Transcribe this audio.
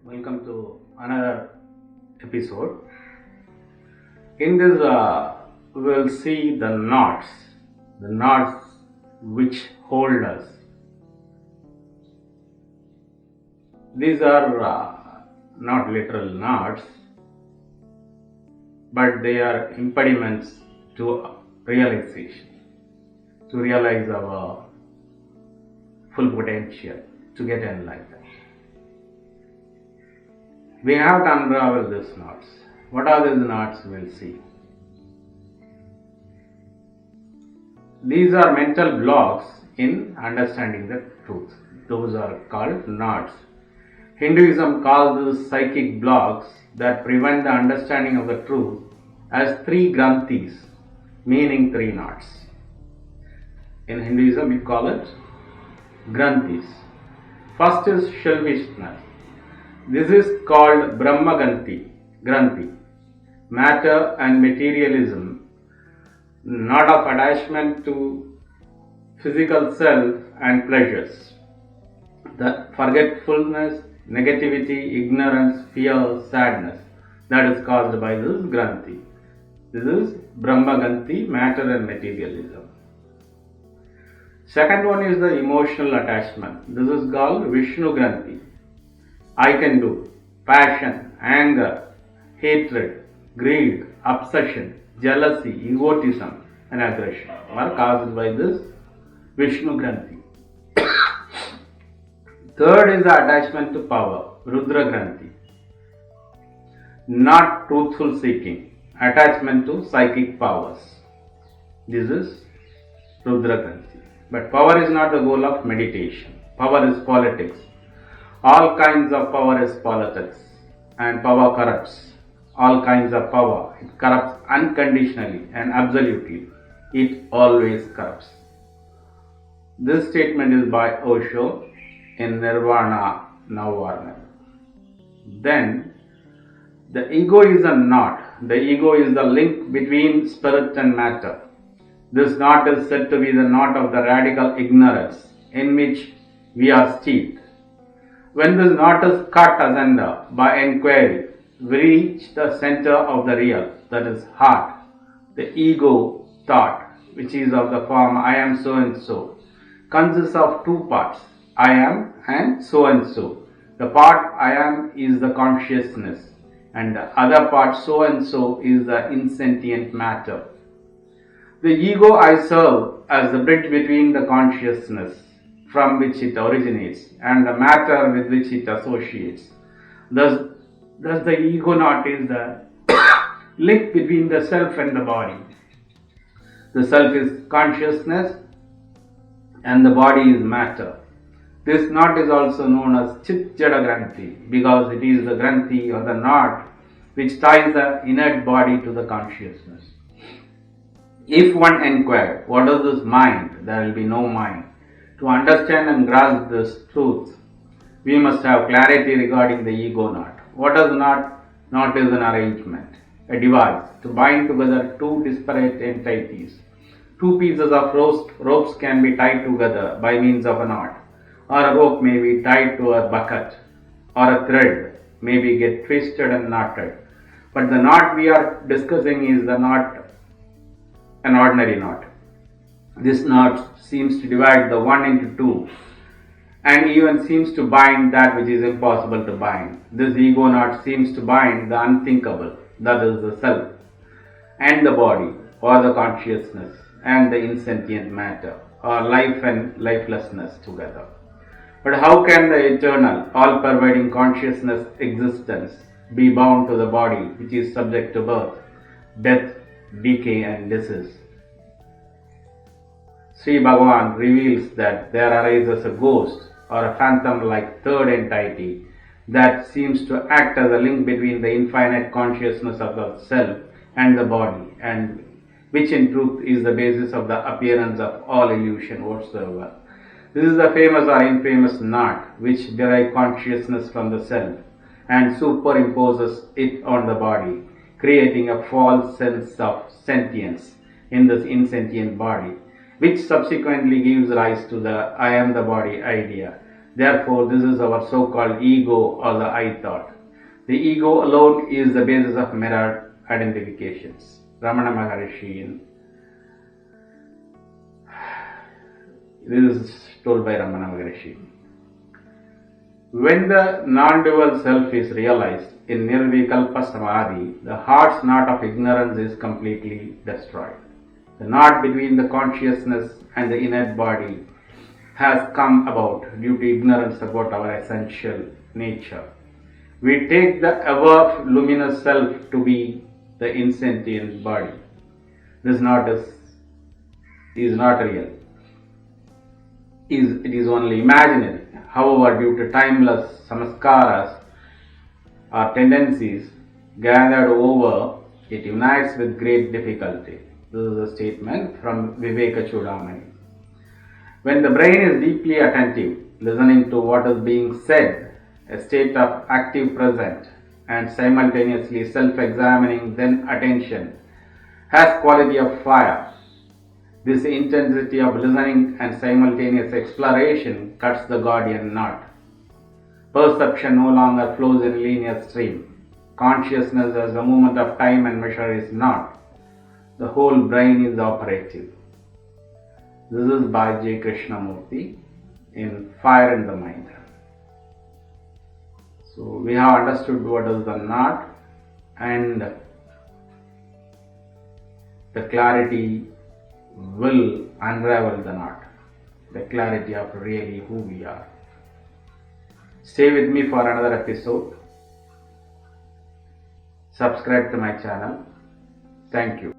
Welcome to another episode. In this, we will see the knots which hold us. These are not literal knots, but they are impediments to realization, to realize our full potential, to get enlightened. We have to unravel these knots. What are these knots? We'll see. These are mental blocks in understanding the truth. Those are called knots. Hinduism calls these psychic blocks that prevent the understanding of the truth as three granthis, meaning three knots. In Hinduism, we call it granthis. First is selfishness. This is called Brahma Granthi, matter and materialism, not of attachment to physical self and pleasures. The forgetfulness, negativity, ignorance, fear, sadness that is caused by this Granthi. This is Brahma Granthi, matter and materialism. Second one is the emotional attachment. This is called Vishnu Granthi. I can do, passion, anger, hatred, greed, obsession, jealousy, egotism and aggression are caused by this Vishnu Granthi. Third is the attachment to power, Rudra Granthi. Not truthful seeking, attachment to psychic powers. This is Rudra Granthi. But power is not the goal of meditation. Power is politics. All kinds of power is politics, and power corrupts. All kinds of power, it corrupts unconditionally and absolutely. It always corrupts. This statement is by Osho in Nirvana Navavarna. Then, the ego is a knot. The ego is the link between spirit and matter. This knot is said to be the knot of the radical ignorance in which we are steeped. When this knot is cut asunder by enquiry, we reach the center of the real, that is heart. The ego thought, which is of the form I am so and so, consists of two parts, I am and so. The part I am is the consciousness, and the other part so and so is the insentient matter. The ego I serve as the bridge between the consciousness from which it originates and the matter with which it associates. Thus the ego knot is the link between the self and the body. The self is consciousness and the body is matter. This knot is also known as Chit Jada Granthi because it is the Granthi or the knot which ties the inert body to the consciousness. If one inquires, what is this mind? There will be no mind. To understand and grasp this truth, we must have clarity regarding the ego knot. What is knot? Knot is an arrangement, a device to bind together two disparate entities. Two pieces of ropes can be tied together by means of a knot, or a rope may be tied to a bucket, or a thread may be get twisted and knotted. But the knot we are discussing is the knot, an ordinary knot. This knot seems to divide the one into two and even seems to bind that which is impossible to bind. This ego knot seems to bind the unthinkable, that is the self, and the body or the consciousness and the insentient matter or life and lifelessness together. But how can the eternal, all-pervading consciousness existence be bound to the body which is subject to birth, death, decay and disease? Sri Bhagavan reveals that there arises a ghost or a phantom-like third entity that seems to act as a link between the infinite consciousness of the self and the body, and which in truth is the basis of the appearance of all illusion whatsoever. This is the famous or infamous knot which derives consciousness from the self and superimposes it on the body, creating a false sense of sentience in this insentient body, which subsequently gives rise to the I am the body idea. Therefore, this is our so-called ego or the I thought. The ego alone is the basis of mirror identifications. Ramana Maharishi. This is told by Ramana Maharishi. When the non-dual self is realized in Nirvikalpa Samadhi, the heart's knot of ignorance is completely destroyed. The knot between the consciousness and the inert body has come about due to ignorance about our essential nature. We take the ever luminous self to be the insentient body. This knot is not real. It is only imaginary. However, due to timeless samskaras or tendencies gathered over, it unites with great difficulty. This is a statement from Viveka Chudamani. When the brain is deeply attentive, listening to what is being said, a state of active present and simultaneously self-examining then attention has quality of fire. This intensity of listening and simultaneous exploration cuts the Gordian knot. Perception no longer flows in linear stream. Consciousness as the movement of time and measure is not. The whole brain is operative. This is by J.Krishnamurti in Fire in the Mind. So we have understood what is the knot, and the clarity will unravel the knot, the clarity of really who we are. Stay with me for another episode. Subscribe to my channel. Thank you.